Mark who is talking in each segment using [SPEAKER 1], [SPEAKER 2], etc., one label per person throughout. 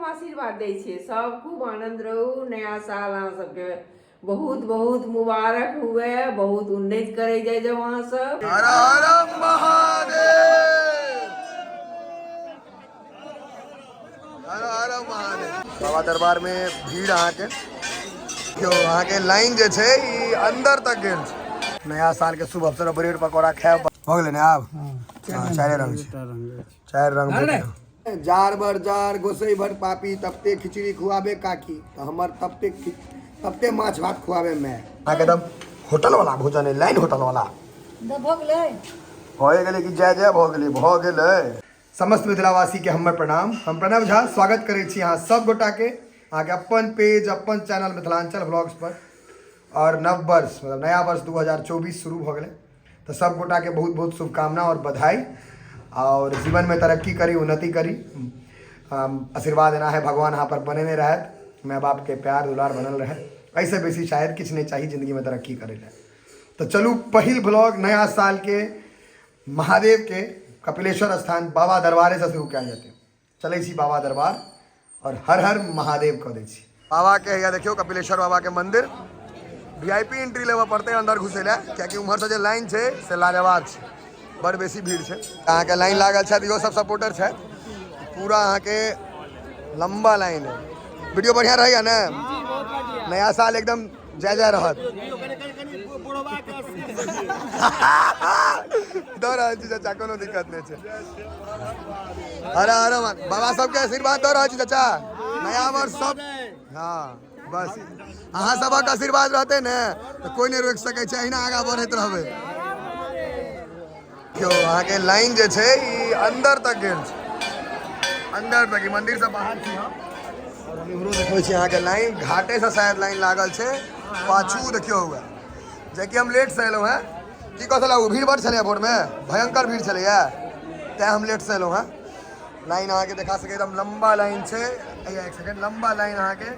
[SPEAKER 1] हम आशीर्वाद दै छियै सब खूब आनंद रहू नया साल अहाँ सबके बहुत बहुत मुबारक हुए बहुत उन्नति करे जाए जब वहाँ सब
[SPEAKER 2] हर हर महादेव हर हर महादेव। बाबा दरबार में भीड़ अहाँ के लाइन जे छै ई अंदर तक गेल छै। नया साल के शुभ अवसर ब्रेड पकौड़ा खायब हो गेलै ने आब चारे रंग छै चार रंग जार बर जार गोसई भर पापी तबते खिचड़ी खुआबे काकी तो हमर तबते माछ भात खुआबे मैं एकदम होटल वाला भोजन है लाइन होटल वाला हो गेलै कि जय जय भ गेलै। समस्त मिथिलावासी के हमर प्रणाम। हम प्रणव झा स्वागत करै छी अहाँ सब गोटा के अहाँ के अपन पेज अपन चैनल मिथिलांचल व्लॉग्स पर। और नव वर्ष मतलब नया वर्ष 2024 शुरू हो गए तो सब गोटा के बहुत बहुत शुभकामना और बधाई और जीवन में तरक्की करी उन्नति करी आशीर्वाद देना है भगवान यहाँ पर बने नहीं रहे माँ बाप के प्यार दुलार बनल रहे ऐसे बेसी शायद किछ नहीं चाहिए जिंदगी में तरक्की करे ले। तो चलू पहिल ब्लॉग नया साल के महादेव के कपिलेश्वर स्थान बाबा दरबारे से शुरू किया जाते चले छी बाबा दरबार और हर हर महादेव कह दै छी। बाबा के या देखियो कपिलेश्वर बाबा के मंदिर वीआईपी एंट्री लेवे पड़ते अंदर घुसे ला क्या उम्हर से जो लाइन है से लाजवाब है बड़ बेसी भीड़ है। अहाँ के लाइन लागल है इहो सब सपोर्टर है पूरा अहाँ के लंबा लाइन है। वीडियो बढ़िया रही ना नया साल एकदम जय जय रहत दो रहा चाचा कोनो दिक्कत नहीं है। अरे अरे बाबा सबके आशीर्वाद दो रहा चाचा नया वर्ष सब हाँ बस अहाँ सबक आशीर्वाद रहते ने तो कोई नहीं रोक सके छै अहिना आगा बढ़त रहबे। क्यों अहाँ के लाइन जे छै ई अंदर तक गेल छै अंदर तक मंदिर से बाहर छी हम और हम इम्हरो देखै छी अहाँ के लाइन घाटे से शायद लाइन लागल छै पाछू देखियो हुआ जेकि हम लेट से एलहुँ हैं की कहला भीड़ बढ़ छलै भोर में भयंकर भीड़ छलै तै हम लेट से एलहुँ हैं। लाइन अहाँ के देखा सके एकदम लंबा लाइन छै एक सेकंड लंबा लाइन अहाँ के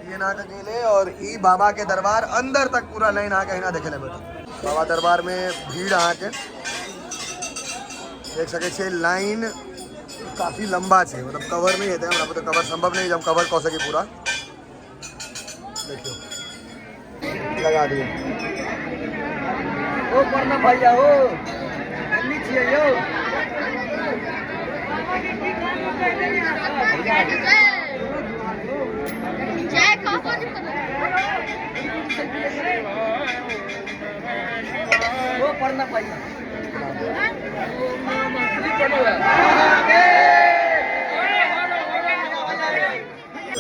[SPEAKER 2] ये ना गेले और ई बाबा के दरबार अंदर तक पूरा लाइन अहाँ के हिना देखे ले बेटा। बाबा दरबार में भीड़ अहाँ के देख सके छे लाइन काफी लंबा है मतलब कवर नहीं है हमरा तो कवर संभव नहीं हम कवर कह सके पूरा देखियो लगा दिए ओ पढ़ना भैया ओ अन्नी छिए यो जय कहो ओ पढ़ना भैया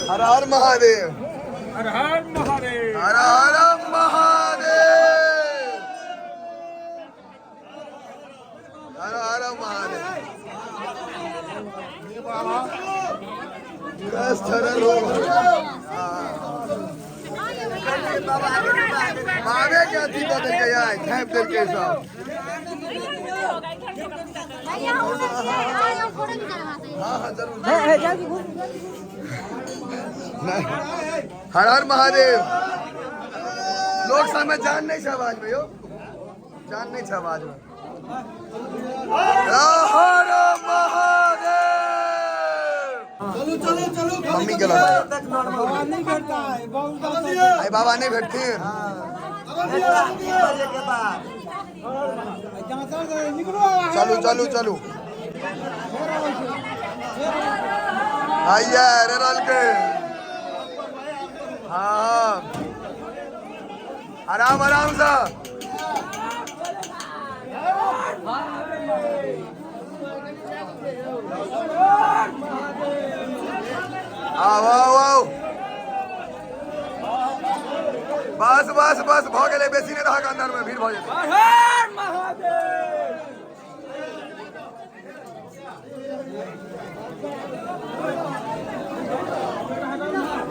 [SPEAKER 2] हर हर महादेव
[SPEAKER 3] हर हर महादेव
[SPEAKER 2] हर हर महादेव हर हर महादेव। कष्ट हरण हो मावे के अथी बदल के आए झाँप देल के सब हर हर महादेव। लोग सब में जान नहीं आवाज में यो जान नहीं आवाज में हर महादेव। चलो चलो चलो मम्मी के नहीं भेटता है बाबा नहीं भेटती चलो चलो चलो आइए रेल के हाँ आराम आराम से आओ आओ आओ बस बस बस भ गेले बेसी नहीं रहा अंदर में भीड़ भ जेतै।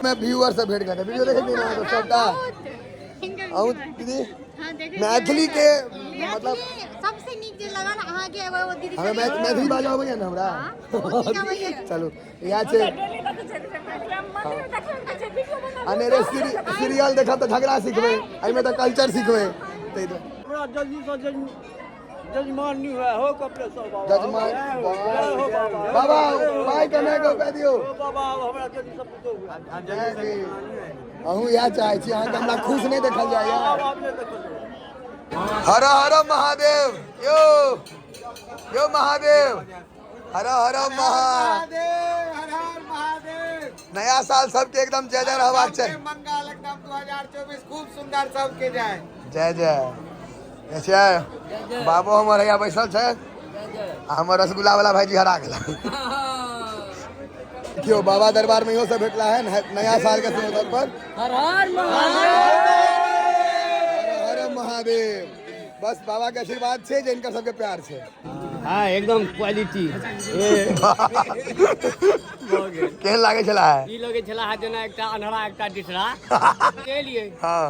[SPEAKER 2] मैं व्यूअर से भेट गया वीडियो देखे नहीं तो सबटा आउ दीदी मैथिली के मतलब
[SPEAKER 4] सबसे नीक जे लगा ना अहाँ के एगो दीदी
[SPEAKER 2] हमें मैथिली बाजो आबै ना हमरा चलो या छै अनेरे सीरियल देखा तो झगड़ा सीखबे एमे तो कल्चर सीखबे तै
[SPEAKER 3] जल्दी से जजमान नहीं हुआ हो कपिलेश्वर बाबा
[SPEAKER 2] जजमान
[SPEAKER 3] जय हो बाबा
[SPEAKER 2] बाबा भाई कने को कह दियो
[SPEAKER 3] हो बाबा हमरा जल्दी सब तो हुआ
[SPEAKER 2] अहूँ इएह चाहै छी अहाँके हमरा खुश नहीं देखल जाए
[SPEAKER 3] आप ने देखो
[SPEAKER 2] हर हर महादेव यो यो महादेव हर हर महादेव नया साल सबके एकदम जय जय रहबाक चाहिए
[SPEAKER 5] मंगल एकदम 2024 खूब सुंदर सबके जाए
[SPEAKER 2] जय जय ऐसे बाबू हमर यहाँ बैसल छै हमर रसगुल्ला वाला भाईजी हरा गेला क्यों बाबा दरबार में इहो सब भेटला है नया साल के अवसर पर हर हर महादेव बस बाबा के आशीर्वाद छे जे इनकर सबके प्यार छे
[SPEAKER 3] हां एकदम क्वालिटी
[SPEAKER 2] केहन लागे छला है
[SPEAKER 3] ई लगे छला है जेना एकटा अनहरा एकटा दिसरा के लिए
[SPEAKER 2] हां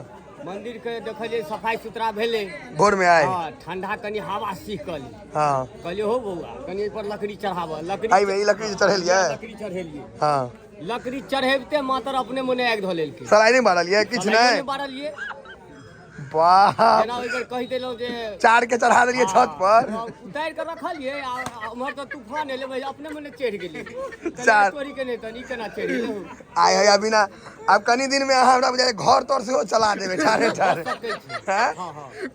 [SPEAKER 3] मंदिर के देखलिए सफाई सुथरा भेले
[SPEAKER 2] भोर में आए
[SPEAKER 3] हां ठंडा कनी हवा सीख कली
[SPEAKER 2] हां
[SPEAKER 3] कहलिए हो बउआ कनी पर लकड़ी चढ़ावा लकड़ी
[SPEAKER 2] आई में ई लकड़ी चढ़ेलिए
[SPEAKER 3] लकड़ी चढ़ेलिए
[SPEAKER 2] हां
[SPEAKER 3] लकड़ी चढ़ेबते मातर अपने मने आग धो लेलके
[SPEAKER 2] सलाई नहीं मारलिए किछ नहीं
[SPEAKER 3] बारलिए
[SPEAKER 2] वाह
[SPEAKER 3] जेना ओइ पर कहि देलौ जे
[SPEAKER 2] चार के चढ़ा देलिए छत पर
[SPEAKER 3] उतार के रखलिए हमर तो तूफान एले भाई अपने मने चढ़ गेली
[SPEAKER 2] चार
[SPEAKER 3] चोरी के नहीं तनी केना चढ़ गेलौ
[SPEAKER 2] आय है बिना अब कनी दिन में अहाँ हमरा बुझाय घर तोर से चला देबे चारे चारे हैं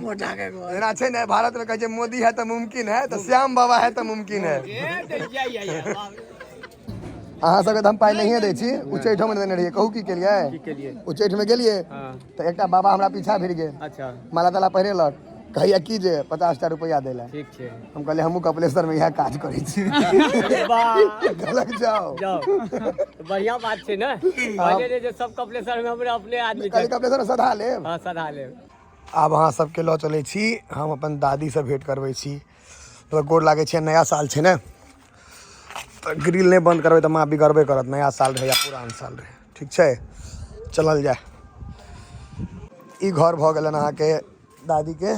[SPEAKER 2] मोटा के घर एना छै ने भारत में कहै छै मोदी है तो मुमकिन है तो श्याम बाबा है तो मुमकिन है अहाँ सबके हम पाई नहीं दै छी उच्चैठ में देने रहिए कहू की केलिए उच्चैठ में गेलिए तो एकटा बाबा हमरा पीछा भिड़ गेल
[SPEAKER 3] अच्छा
[SPEAKER 2] माला ताला पहिरेलक कहिया की जे 50 रुपया देला
[SPEAKER 3] ठीक छै
[SPEAKER 2] हम कहले हमहू कपिलेश्वर में यह काज करै छी गलत जाओ
[SPEAKER 3] बढ़िया बात छै ना कहले जे सब कपिलेश्वर में हमरे अपने आदमी छै
[SPEAKER 2] कपिलेश्वर सधा लेब
[SPEAKER 3] हां सदा लेब
[SPEAKER 2] आब अहाँ सबके लऽ चलै छी हम अपन दादी से भेंट करबै छी तो गोर लागै छै नया साल छै ने ग्रिल नहीं बंद करबै तो माँ बिगड़बे करत नया साल रहे या पुरान साल रहे ठीक छै चलल जाए ई घर भऽ गेलन अहाँके दादी के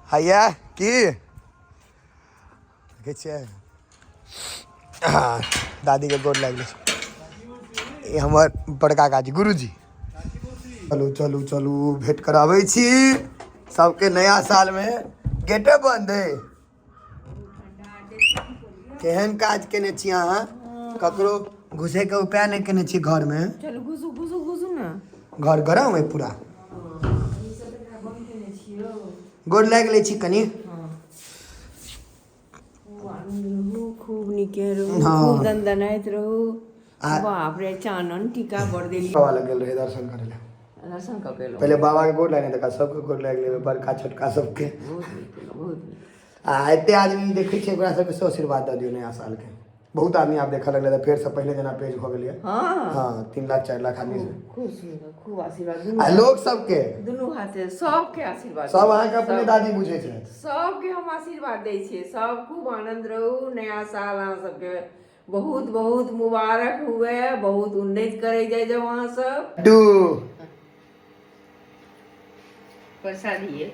[SPEAKER 2] हैया की देखै छियै हाँ दादी के गोर लागि छै ई हमर बड़का काजी गुरुजी चलू चलू चलू भेंट कराबै छी सबके नया साल में गेटे बंद है केहन काज केने छी अहाँ ककरो घुसे के उपाय नहीं केने छी घर में
[SPEAKER 1] चलो घुसू घुसू घुसू ना
[SPEAKER 2] घर गरम है पूरा गोर लाग ले छी कनी
[SPEAKER 1] खूब निके रहू
[SPEAKER 2] हाँ।
[SPEAKER 1] खूब दंदनाइत रहू बाप रे चानन टीका बड़ देली
[SPEAKER 2] बाबा लग गेल रहे दर्शन करे ले
[SPEAKER 1] दर्शन क केलो
[SPEAKER 2] पहले बाबा के गोर लागने तक सबके गोर लाग लेबे बड़का छोटका सबके
[SPEAKER 1] बहुत
[SPEAKER 2] आ एते आदमी देखे छै ओकरा सबके आशीर्वाद दे दियो नया साल के बहुत आदमी आप देखा लगले तो फिर से पहले जना पेज भ गेलिए
[SPEAKER 1] हाँ
[SPEAKER 2] हां 3 लाख 4 लाख आदमी से
[SPEAKER 1] खूब सुंदर खूब आशीर्वाद
[SPEAKER 2] आ लोग सबके
[SPEAKER 1] दुनू हाथे सबके आशीर्वाद
[SPEAKER 2] सब अहाँ के अपने दादी बुझे छै
[SPEAKER 1] सबके हम आशीर्वाद दै छियै सब खूब आनंद रहू नया साल अहाँ सबके बहुत बहुत मुबारक हुए बहुत उन्नति करे जाए जब अहाँ सब
[SPEAKER 2] डू
[SPEAKER 1] प्रसादी है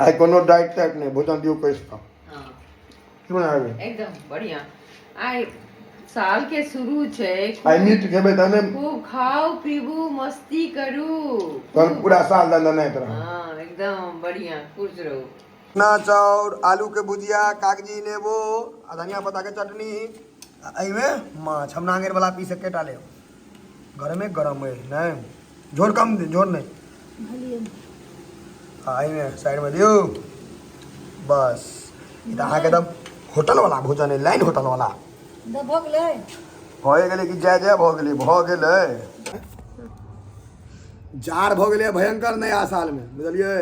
[SPEAKER 2] आई कोनो डाइट टाइप नहीं भोजन दियो कैसे का
[SPEAKER 1] हाँ
[SPEAKER 2] क्यों ना आवे
[SPEAKER 1] एकदम बढ़िया आई साल के शुरू छै
[SPEAKER 2] आई मीट खेबे तने
[SPEAKER 1] खूब खाओ पीबू मस्ती करू
[SPEAKER 2] तन पूरा साल दंड नहीं तरह
[SPEAKER 1] हाँ एकदम बढ़िया खुश रहो
[SPEAKER 2] ना चाउर आलू के भुजिया कागजी नेबो आ धनिया पत्ता के चटनी आई में माछ हम नांगेर वाला पी सके डाले घर में गरम है नहीं झोर कम दे झोर नहीं आई में साइड में दियो बस ई अहाँ के एकदम होटल वाला भोजन है लाइन होटल वाला भए गेलै कि जय जय भऽ गेलै जार भऽ गेलै भयंकर नया साल में बुझलियै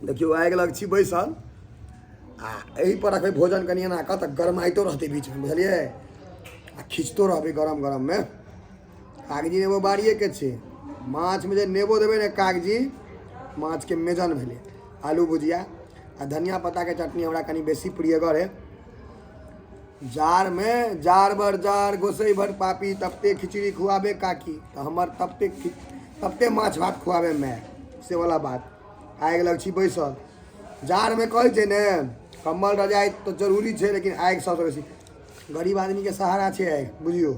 [SPEAKER 2] देखियो आगि लग छी बैसल आ एही पर रखबै भोजन कनिए ना कत गरमाइतो रहतै बीच में बुझलियै आ खिंचतो रहबै गरम गरम में कागजी नेबो बाड़िए के छै माछ में जे नेबो देबै ने कागजी माछ के मेजन भेलै आलू भुजिया आ धनिया पत्ता के चटनी हमरा कनी बेसी प्रियगर है जार में जार भर जार गोसई भर पापी तबते खिचड़ी खुआबे काकी तो हमर तबते माछ भात खुआबे मैं से वाला बात आगि लग छी बैसल जार में कहै छै ने कम्बल रजाई तो जरूरी छै लेकिन आगि सबसे बेसी गरीब आदमी के सहारा छै आगि बुझियो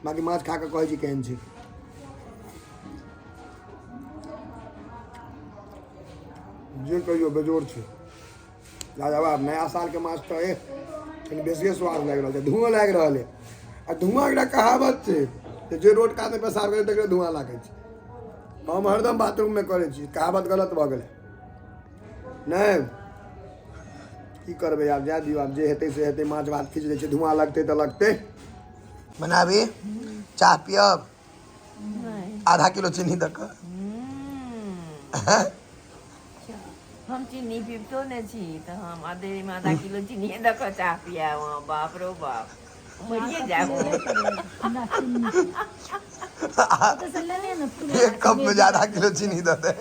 [SPEAKER 2] बाकी माछ खा के कहै छी केहन छै जे कहियो बेजोड़ छै लाजवाब नया साल के माछ तो लेकिन बेसिए स्वाद लग रहा है धुआं लग रहा है आ धुआं एक कहावत छै कि जे रोड कात में पेशाब करे तकरे धुआं लागे छै हम हरदम बाथरूम में करे छी कहावत गलत भ गेलै नहीं की करबै आब जा दियौ आब जे हेतै से हेतै माछ भात खींच दै छै धुआं लगतै तऽ लगतै बनाबी चाह पियब आधा किलो चीनी दऽ कऽ
[SPEAKER 1] हम चीनी पीबतो नहीं छी तो हम आधा किलो चीनी दऽ कऽ चाह पियाब बाप रो बाप मरिए जाब
[SPEAKER 2] एक कप में ज्यादा किलो चीनी दऽ दे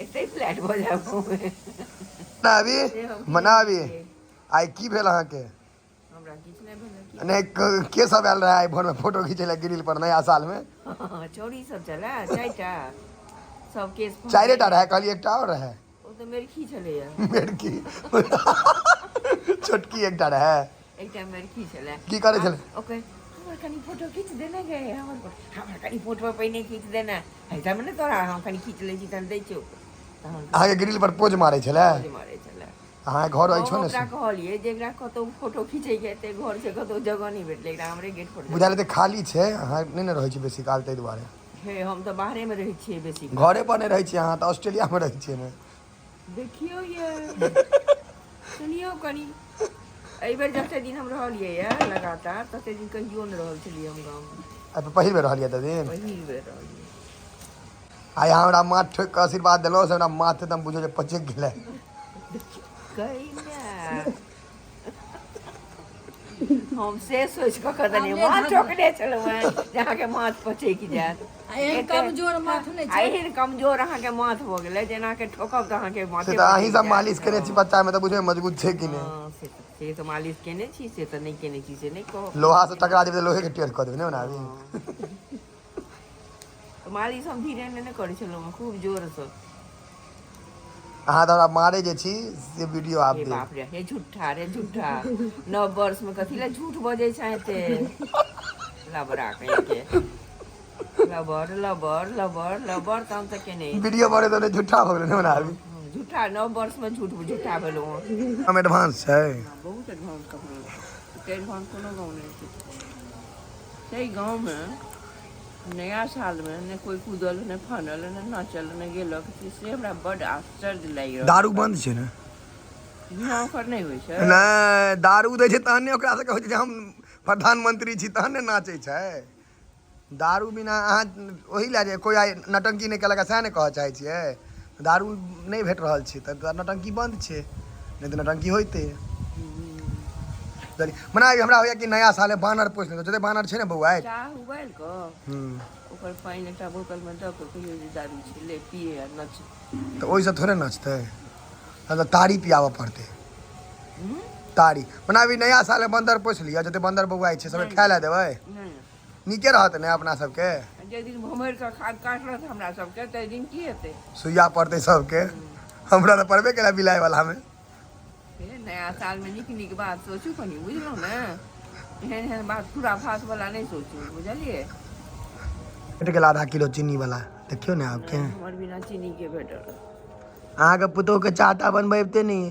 [SPEAKER 1] एते फ्लैट हो जाब
[SPEAKER 2] मनाबी आइ की भेल अहाँके
[SPEAKER 1] हमरा किछु नहीं भेल
[SPEAKER 2] नहीं के सब आयल रहे आइ भोर में फोटो खींचे ला ग्रिल पर नया साल में
[SPEAKER 1] चोरी सब चला चारिटा सब केस
[SPEAKER 2] चारे टा रहे कहलिए एकटा और रहे
[SPEAKER 1] ओ तो मेरी खी चले
[SPEAKER 2] मेरकी छोटकी एकटा रहे
[SPEAKER 1] एकटा मेरी खी चले
[SPEAKER 2] की करे छले
[SPEAKER 1] ओके हमर कनी फोटो खींच देना गए हमर कनी फोटो पहिने खींच देना ऐसा में तोरा हम कनी खींच ले छी तन दै छियो
[SPEAKER 2] अहाँके ग्रिल पर पोज मारे छले
[SPEAKER 1] मारे चले
[SPEAKER 2] अहाँके घर अछि ने
[SPEAKER 1] ओकरा कहलिए जेकरा कतौ फोटो खींचे के ते घर से कतौ जगह नहीं भेटले एकरा हमरे गेट पर
[SPEAKER 2] बुझाले त खाली छै अहाँ नहीं न रहै छी बेसी काल तै दुआरे
[SPEAKER 1] हे हम तो बाहरे में रहै छियै बेसी
[SPEAKER 2] घरे पर नहीं रहै छी अहाँ त ऑस्ट्रेलिया में रहै छियै ने
[SPEAKER 1] देखियो ये सुनियो कनी एहि बेर जते दिन हम रहलियै ये लगातार तते दिन कहियो न रहल छलियै हम गांव में
[SPEAKER 2] अब पहिल बेर रहलियै त दिन
[SPEAKER 1] पहिल बेर रहलियै
[SPEAKER 2] आइ हमरा माथ ठोक के आशीर्वाद देलौ से हमरा माथ एकदम बुझो जे पचक गेलै
[SPEAKER 1] कहिना हम से सोच के कदने माथ ठोकने छलौ हैं जहाँ के माथ पचे की जात
[SPEAKER 6] एहन कमजोर माथ नहि छै
[SPEAKER 1] एहन कमजोर अहाँ के माथ हो गेलै जेना के ठोकब त अहाँ के माथे
[SPEAKER 2] से त अहीं सब मालिश करे छी बच्चा में त बुझे मजबूत छै कि नहीं
[SPEAKER 1] से तो मालिश केने छी से तो नहीं केने छी से नहीं कहो
[SPEAKER 2] लोहा से टकरा जेबै त लोहे के टेढ़ क देबै ने बनाबी
[SPEAKER 1] तो मालिश हम धीरे नहीं करे छलौ खूब जोर से
[SPEAKER 2] अहाँ तो हमरा मारे जे छी से वीडियो आप
[SPEAKER 1] हे
[SPEAKER 2] दे
[SPEAKER 1] बाप रे हे झूठा नव वर्ष में कथी ला झूठ बजे छाते लबरा कहीं के लबर लबर लबर लबर तम तक के नहीं
[SPEAKER 2] वीडियो बने तो झूठा हो गेलै ने बनाबी
[SPEAKER 1] झूठा नव वर्ष में झूठा भेलो
[SPEAKER 2] हम एडवांस छै
[SPEAKER 1] बहुत एडवांस कपड़ा एडवांस कोनो गाँव नहीं छै सही गाँव में नया साल में ने कोई कूदल ने फानल ने नाचल ने गेलक से हमरा बड़ आश्चर्य लागि रहल
[SPEAKER 2] दारू बंद छै ने
[SPEAKER 1] बिना ओकर नहीं होइ छै
[SPEAKER 2] नहीं दारू दै छै तहन ने ओकरा से कहै छै जे हम प्रधानमंत्री छी तहन ने नाचै छै दारू बिना अहाँ ओही लए जे कोई आइ नटंकी नहीं केलक सएह ने कहऽ चाहै छियै दारू नहीं भेट रहल छै तऽ नटंकी बंद छै नहीं तऽ नटंकी होइते मना हमरा होइया कि नया साल में बानर पोछ लेतो जते बानर छै ने बौआ
[SPEAKER 1] चाह उबाल क ओकर पानी एकटा बोतल में दऽ के कहियो जे दारू छै ले पिए आ नच
[SPEAKER 2] तऽ ओइसे थोड़े नचतै मतलब तारी पियाबऽ पड़तै तारी मना अभी नया साल में बंदर पोछ लिया जते बंदर बौआ छै सब खाय लए देबै
[SPEAKER 1] नहीं
[SPEAKER 2] नीके रहत ने अपना सबके
[SPEAKER 1] जे दिन भमर के खाद काटलत हमरा सबके तै दिन की हेतै
[SPEAKER 2] सुइया पड़तै सबके हमरा तऽ पड़बे केला बिलाय वाला में
[SPEAKER 1] नया साल में निक बात सोचू कनी बुझलौ ने एहन बात पूरा फास वाला नहीं सोचू बुझलिए
[SPEAKER 2] भेट गेल आधा किलो चीनी वाला देखियो ने आपके
[SPEAKER 1] हमर बिना चीनी के भेटल
[SPEAKER 2] अहाँके पुतोह के चाहता बनबै अबिते नहीं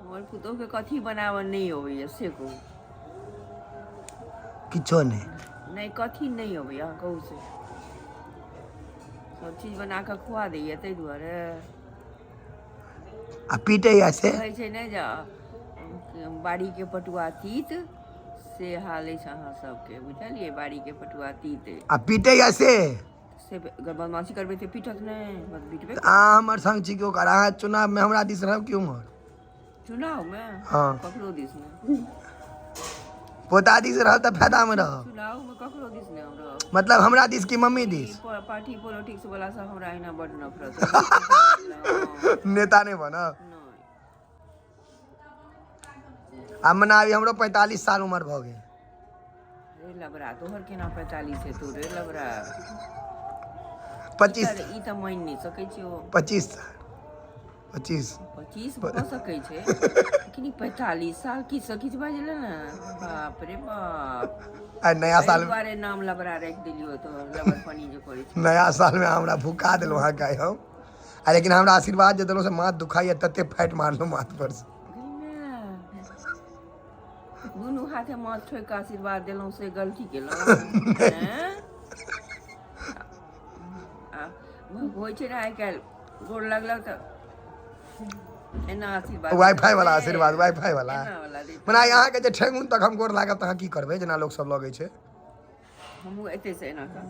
[SPEAKER 1] हमर पुतोह के कथी बनावन नहीं होइए से कहू
[SPEAKER 2] किछो नहीं
[SPEAKER 1] नहीं कथी नहीं होइए कहू से सब चीज बना के खुआ दैए ताहि दुआरे
[SPEAKER 2] आ पीटे ऐसे
[SPEAKER 1] कहै छै ने जे बाड़ी के पटुआ तीत से हाल अछि अहाँ सबके बुझलिए बाड़ी के पटुआ तीत
[SPEAKER 2] आ पीटे ऐसे
[SPEAKER 1] से बदमाशी करबै तऽ पीटत नहीं मत पीटबे
[SPEAKER 2] अहाँ हमर संग छी क्यों कर अहाँ चुनाव में हमरा दिस रहब क्यों मर
[SPEAKER 1] चुनाव में
[SPEAKER 2] हाँ
[SPEAKER 1] ककरो दिस नहीं
[SPEAKER 2] पोता दिस रहब तऽ फायदा में रहब
[SPEAKER 1] चुनाव में ककरो दिस नहीं हम रहब
[SPEAKER 2] मतलब हमरा दिस की मम्मी दिस
[SPEAKER 1] पार्टी पॉलिटिक्स वाला सब हमरा एना बड नफरत
[SPEAKER 2] नेता नहीं बनब
[SPEAKER 1] नहीं
[SPEAKER 2] आ मना अभी हमरो 45 साल उम्र भऽ गेल
[SPEAKER 1] रे लबरा तोहर केना 45 है तू रे लबरा
[SPEAKER 2] 25
[SPEAKER 1] ई त मान नहीं सकै छियो
[SPEAKER 2] 25 साल 25
[SPEAKER 1] भऽ सकै छै लेकिन 45 साल की सकिछ बाजले ना बाप रे बाप
[SPEAKER 2] आ नया साल में
[SPEAKER 1] बारे नाम लबरा रख दिलियो तो लबर पानी जो करै छै
[SPEAKER 2] नया साल में हमरा भुका देलो अहाँ गाय हम आ लेकिन हमरा आशीर्वाद जे देलो से माथ दुखाई तते फाइट मारलो माथ पर से
[SPEAKER 1] दुनू हाथे माथ ठोकि कऽ आशीर्वाद देलहुँ से गलती केलहुँ हैं? होइ छै ने आइ काल्हि गोर लगलक तऽ एना आशीर्वाद
[SPEAKER 2] वाईफाई वाला आशीर्वाद वाईफाई वाला
[SPEAKER 1] एना वाला दै
[SPEAKER 2] मने यहाँ के जे ठेंगुन तक हम गोर लागब तऽ अहाँ की करबै जेना लोग सब लगे छै
[SPEAKER 1] हमहूँ एते से एना कऽ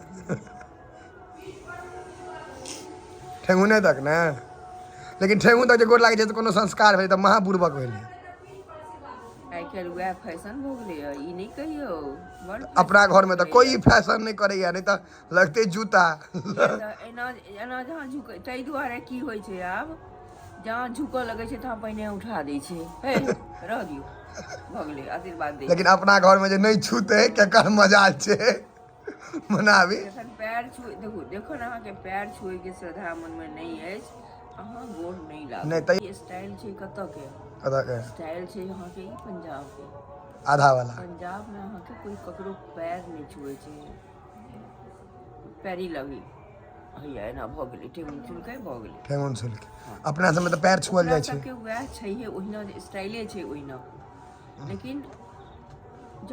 [SPEAKER 2] ठेंगुने तक ने लेकिन ठेंगुन तक जे गोर लागे छै तऽ कोनो संस्कार भेलै तऽ महापूर्वक भेलै
[SPEAKER 1] आइ काल्हि वएह फैशन भऽ गेलैए ई नहि कहियौ बड़
[SPEAKER 2] अपना घर में तऽ कोई फैशन नहीं करेगा नहीं तो लगते जूता
[SPEAKER 1] तऽ एना एना जहाँ झुकै ताहि दुआरे की होइ छै आब जहाँ झुकऽ लगै छै तहाँ पहिने उठा दै छै हे रह दियौ भऽ गेलै आशीर्वाद दै
[SPEAKER 2] लेकिन अपना घर में जे नहीं छूते केकर मजाल छै मनाबी
[SPEAKER 1] जखन पैर छुए देखू जखन अहाँके पैर छुएके श्रद्धा मनमे नहि अछि अहाँ गोर नहि
[SPEAKER 2] नहि
[SPEAKER 1] लागू
[SPEAKER 2] तऽ-
[SPEAKER 1] ई स्टाइल छै कतऽके
[SPEAKER 2] कतऽ के
[SPEAKER 1] स्टाइल छै अहाँके ई पंजाबके
[SPEAKER 2] आधा वाला
[SPEAKER 1] पंजाबमे अहाँके कोई ककरो पैर नहि छुए छै पैरी लगी हैया एना भऽ गेलै टेबुल चुलकै भऽ गेलै
[SPEAKER 2] ठेंगुन छुल के अपना सब में तो पैर छुअल
[SPEAKER 1] हमरा
[SPEAKER 2] जाइ छै
[SPEAKER 1] सबके वएह छैहे ओहिना स्टाइले छै ओहिना लेकिन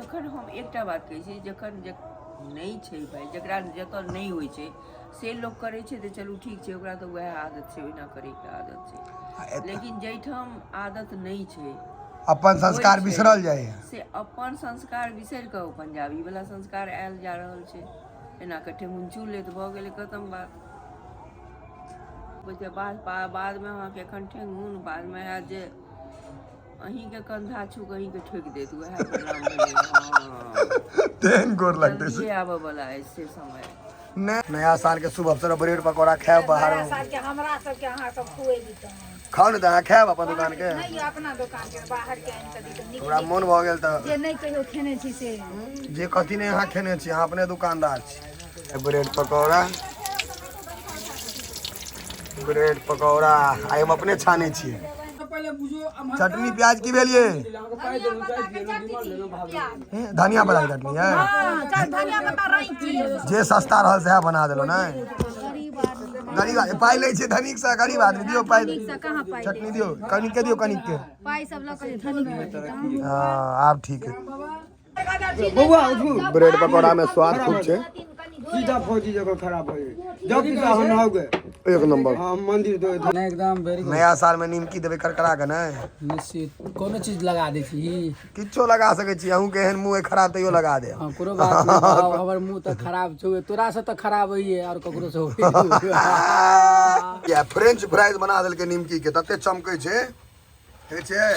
[SPEAKER 1] जखन हम एकटा बात कहै छी जखन नहि छै भाई जकरा जतऽ नहि होइ छै से लोक करै छै तऽ चलू ठीक छै ओकरा तऽ वएह आदत छै ओहिना करैके आदत छै लेकिन जाहिठाम आदत नहि छै
[SPEAKER 2] अपन संस्कार
[SPEAKER 1] होइ छै,
[SPEAKER 2] बिसरल जाए
[SPEAKER 1] से अपन संस्कार बिसरि कऽ ओ पंजाबी वाला संस्कार आयल जा रहल छै एना कऽ ठेहुन चूले तऽ भऽ गेलै खतम बात बुझियौ बादमे अहाँके एखन ठेहुन बादमे हैत जे अहींके कंधा छू कऽ अहींके ठोकि देत वएह परिणाम भेलै हाँ
[SPEAKER 2] तेहन गोर लगते
[SPEAKER 1] जल्दिए आबऽ वाला अछि से समय
[SPEAKER 2] नया साल के शुभ अवसर पर ब्रेड पकौड़ा खाएब बाहर में
[SPEAKER 6] साल के हमरा सबके अहाँ सब खुएबी तऽ
[SPEAKER 2] खाओ ने तऽ अहाँ खाएब अपन दुकान के
[SPEAKER 6] नहीं अपना दुकान के बाहर के आनि कऽ दी तऽ नीक
[SPEAKER 2] हमरा मोन भऽ गेल तऽ
[SPEAKER 6] जे नहीं कहियो खेने छी से
[SPEAKER 2] जे कथी नहीं अहाँ खेने छी अहाँ अपने दुकानदार छी ब्रेड पकौड़ा आइ हम अपने छाने छियै चटनी प्याज की भेलिए धनिया वाला चटनी है
[SPEAKER 6] धनिया पत्ता रही की
[SPEAKER 2] जे सस्ता रहल सएह बना देलो ने गरीब आदमी पाइ लै छै धनिक से गरीब आदमी दियो पाइ
[SPEAKER 6] कहाँ पाई
[SPEAKER 2] चटनी दियो कनिक के दियो कनिक के
[SPEAKER 6] पाई सब लऽ के धनिक
[SPEAKER 2] हाँ आब ठीक है ब्रेड पकौड़ा में स्वाद खूब छै
[SPEAKER 7] सीधा फौजी जगह खराब हो गई जब पीछा हम हो गए
[SPEAKER 2] एक नंबर
[SPEAKER 7] हाँ मंदिर दो
[SPEAKER 3] एकदम वेरी
[SPEAKER 2] नया साल में निमकी देबै करकरा के ने
[SPEAKER 3] निश्चित कोनो चीज लगा दै छी
[SPEAKER 2] किछो लगा सकै छी अहूँ के एहन मुँह खराब तैयो लगा दे
[SPEAKER 3] हाँ कोनो बात नहीं हमर मुंह तऽ खराब छौ तोरा से तऽ खराब होइए और ककरो से होइए
[SPEAKER 2] या फ्रेंच फ्राइज बना देलकै निमकी के तते चमकै छै ठीक छै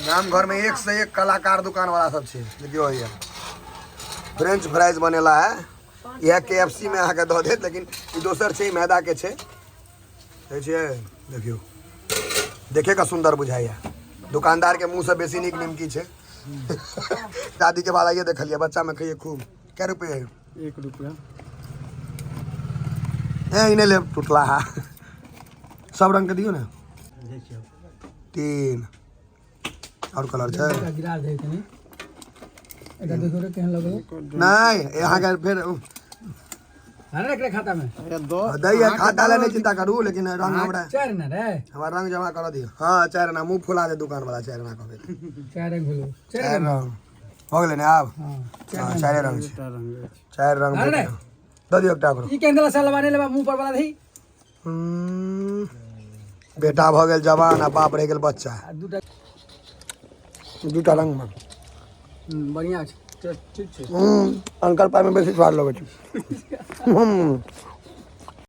[SPEAKER 2] नाम घर में एक से एक कलाकार दुकान वाला सब छै देखियो ये फ्रेंच फ्राइज बनेला है यह KFC में अहाँके दऽ देत लेकिन ई दोसर छै मैदा के छै ठीक छै देखियो देखे का सुंदर बुझाइया दुकानदार के मुंह से बेसी नीक निमकी छै दादी के बाद आइए देखलिए बच्चा में खाइए खूब कै रुपये
[SPEAKER 3] 1 रुपया
[SPEAKER 2] ए इन्हें ले टुटला है सब रंग के दियो ना 3 और कलर छै
[SPEAKER 3] गिरा दे कनी एटा देखो रे केहन लगो
[SPEAKER 2] नहीं यहाँ के फिर
[SPEAKER 3] अरे एकरे खाता में
[SPEAKER 2] दैया खाता ले नहीं चिंता करू लेकिन रंग हमरा
[SPEAKER 3] चार ना रे
[SPEAKER 2] हमारा रंग जमा कर दियो हाँ 4 ना मुंह फुला दे दुकान वाला 4 ना कहबे
[SPEAKER 3] चार रंग भलो
[SPEAKER 2] 4 रंग हो गेले ना आब
[SPEAKER 3] हां
[SPEAKER 2] हाँ 4 रंग छै 4 रंग
[SPEAKER 3] अरे
[SPEAKER 2] दे दियो एकटा करो
[SPEAKER 3] ई केंद्र से लबाने लेबा मुंह पर वाला दही
[SPEAKER 2] बेटा भ गेल जवान आ बाप रह गेल बच्चा
[SPEAKER 3] दूटा
[SPEAKER 2] दूटा रंग में
[SPEAKER 3] बढ़िया छै ठीक छै
[SPEAKER 2] अंकल पाई में बेसी स्वाद लगे छै